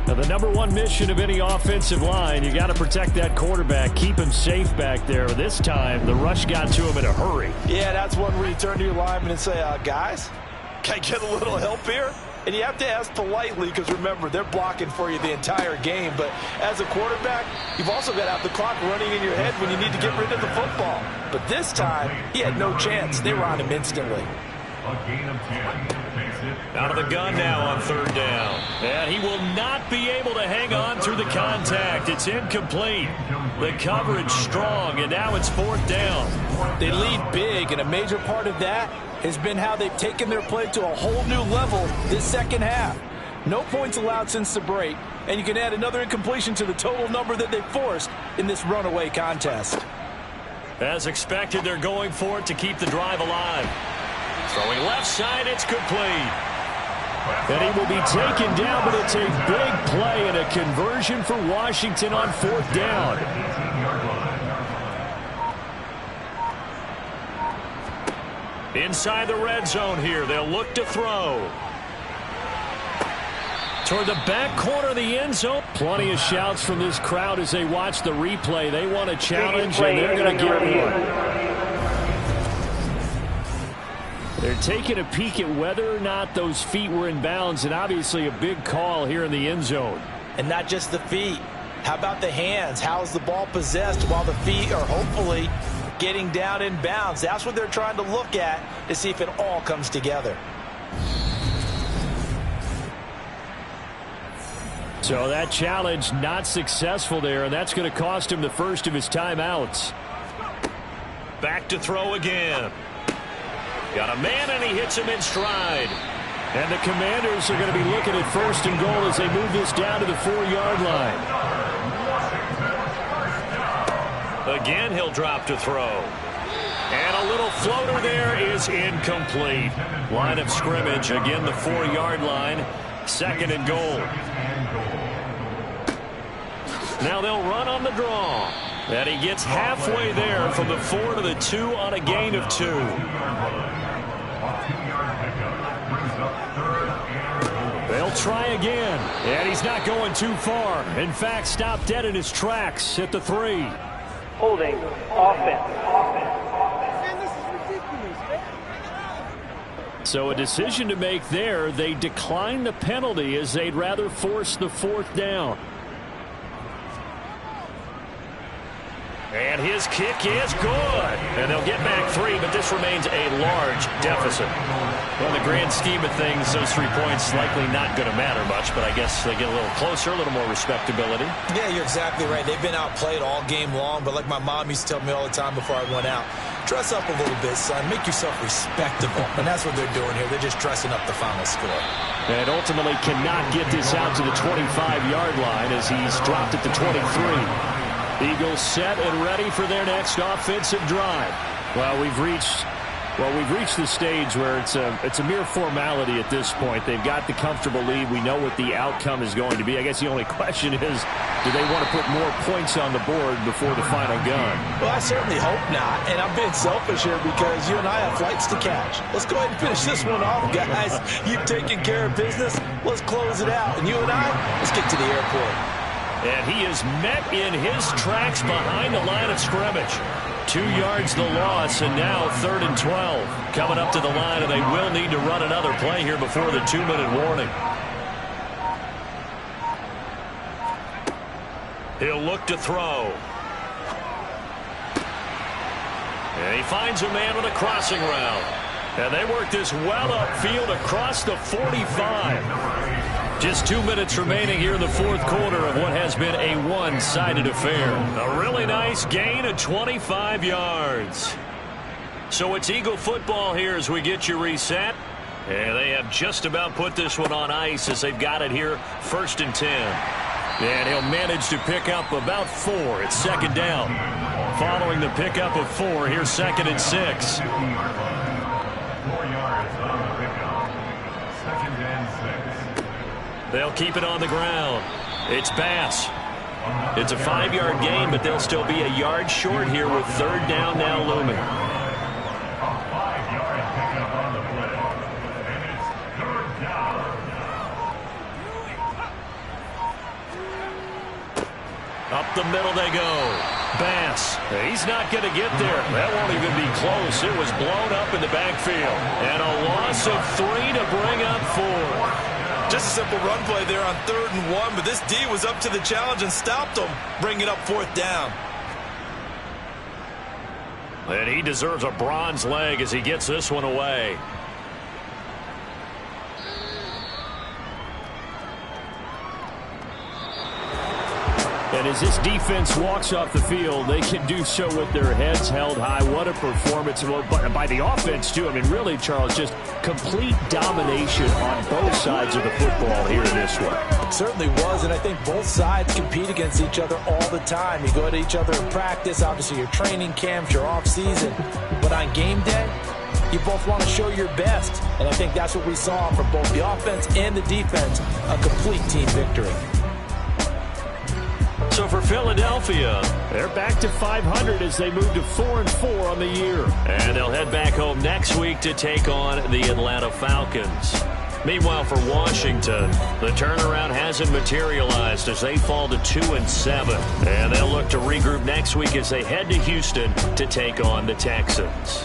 Now, the number one mission of any offensive line, you got to protect that quarterback, keep him safe back there. This time, the rush got to him in a hurry. Yeah, that's one where you turn to your lineman and say, guys, can I get a little help here? And you have to ask politely because, remember, they're blocking for you the entire game. But as a quarterback, you've also got to have the clock running in your head when you need to get rid of the football. But this time, he had no chance. They were on him instantly. A gain of 10. Out of the gun now on 3rd down. And he will not be able to hang on through the contact. It's incomplete. The coverage strong, and now it's 4th down. They lead big, and a major part of that has been how they've taken their play to a whole new level this second half. No points allowed since the break, and you can add another incompletion to the total number that they forced in this runaway contest. As expected, they're going for it to keep the drive alive. Throwing left side, it's complete. And he will be taken down, but it's a big play and a conversion for Washington on 4th down. Inside the red zone here, they'll look to throw. Toward the back corner of the end zone. Plenty of shouts from this crowd as they watch the replay. They want a challenge, and they're going to get one. They're taking a peek at whether or not those feet were in bounds, and obviously a big call here in the end zone. And not just the feet. How about the hands? How's the ball possessed while the feet are hopefully getting down in bounds? That's what they're trying to look at to see if it all comes together. So that challenge not successful there, and that's going to cost him the first of his timeouts. Back to throw again. Got a man, and he hits him in stride. And the Commanders are going to be looking at 1st and goal as they move this down to the 4-yard line. Again, he'll drop to throw. And a little floater there is incomplete. Line of scrimmage, again the 4-yard line. 2nd and goal. Now they'll run on the draw. And he gets halfway there from the 4 to the 2 on a gain of 2. They'll try again. And he's not going too far. In fact, stopped dead in his tracks at the 3. Holding. Offense. So a decision to make there. They decline the penalty as they'd rather force the 4th down. And his kick is good. And they'll get back 3, but this remains a large deficit. Well, in the grand scheme of things, those 3 points likely not going to matter much, but I guess they get a little closer, a little more respectability. Yeah, you're exactly right. They've been outplayed all game long, but like my mom used to tell me all the time before I went out, dress up a little bit, son. Make yourself respectable. And that's what they're doing here. They're just dressing up the final score. And ultimately cannot get this out to the 25-yard line as he's dropped at the 23. Eagles set and ready for their next offensive drive. Well, we've reached the stage where it's a mere formality at this point. They've got the comfortable lead. We know what the outcome is going to be. I guess the only question is, do they want to put more points on the board before the final gun? Well, I certainly hope not. And I'm being selfish here because you and I have flights to catch. Let's go ahead and finish this one off, guys. You've taken care of business. Let's close it out. And you and I, let's get to the airport. And he is met in his tracks behind the line of scrimmage. 2 yards the loss, and now 3rd and 12. Coming up to the line, and they will need to run another play here before the 2-minute warning. He'll look to throw. And he finds a man with a crossing route. And they work this well upfield across the 45. Just 2 minutes remaining here in the 4th quarter of what has been a one-sided affair. A really nice gain of 25 yards. So it's Eagle football here as we get you reset. And they have just about put this one on ice as they've got it here 1st and 10. And he'll manage to pick up about 4. It's 2nd down. Following the pickup of 4, here's 2nd and 6. 4 yards on the pickup. 2nd and 6. They'll keep it on the ground. It's Bass. It's a 5-yard gain, but they'll still be a yard short here with 3rd down now looming. A 5-yard pickup on the play. And it's 3rd down. Up the middle they go. Bass. He's not going to get there. That won't even be close. It was blown up in the backfield. And a loss of 3 to bring up 4. Just a simple run play there on 3rd and 1, but this D was up to the challenge and stopped them, bringing up 4th down. And he deserves a bronze leg as he gets this one away. And as this defense walks off the field, they can do so with their heads held high. What a performance by the offense, too. I mean, really, Charles, just complete domination on both sides of the football here in this one. It certainly was, and I think both sides compete against each other all the time. You go at each other in practice, obviously your training camps, your off-season. But on game day, you both want to show your best. And I think that's what we saw from both the offense and the defense, a complete team victory. So for Philadelphia, they're back to 500 as they move to 4-4 on the year. And they'll head back home next week to take on the Atlanta Falcons. Meanwhile, for Washington, the turnaround hasn't materialized as they fall to 2-7. And they'll look to regroup next week as they head to Houston to take on the Texans.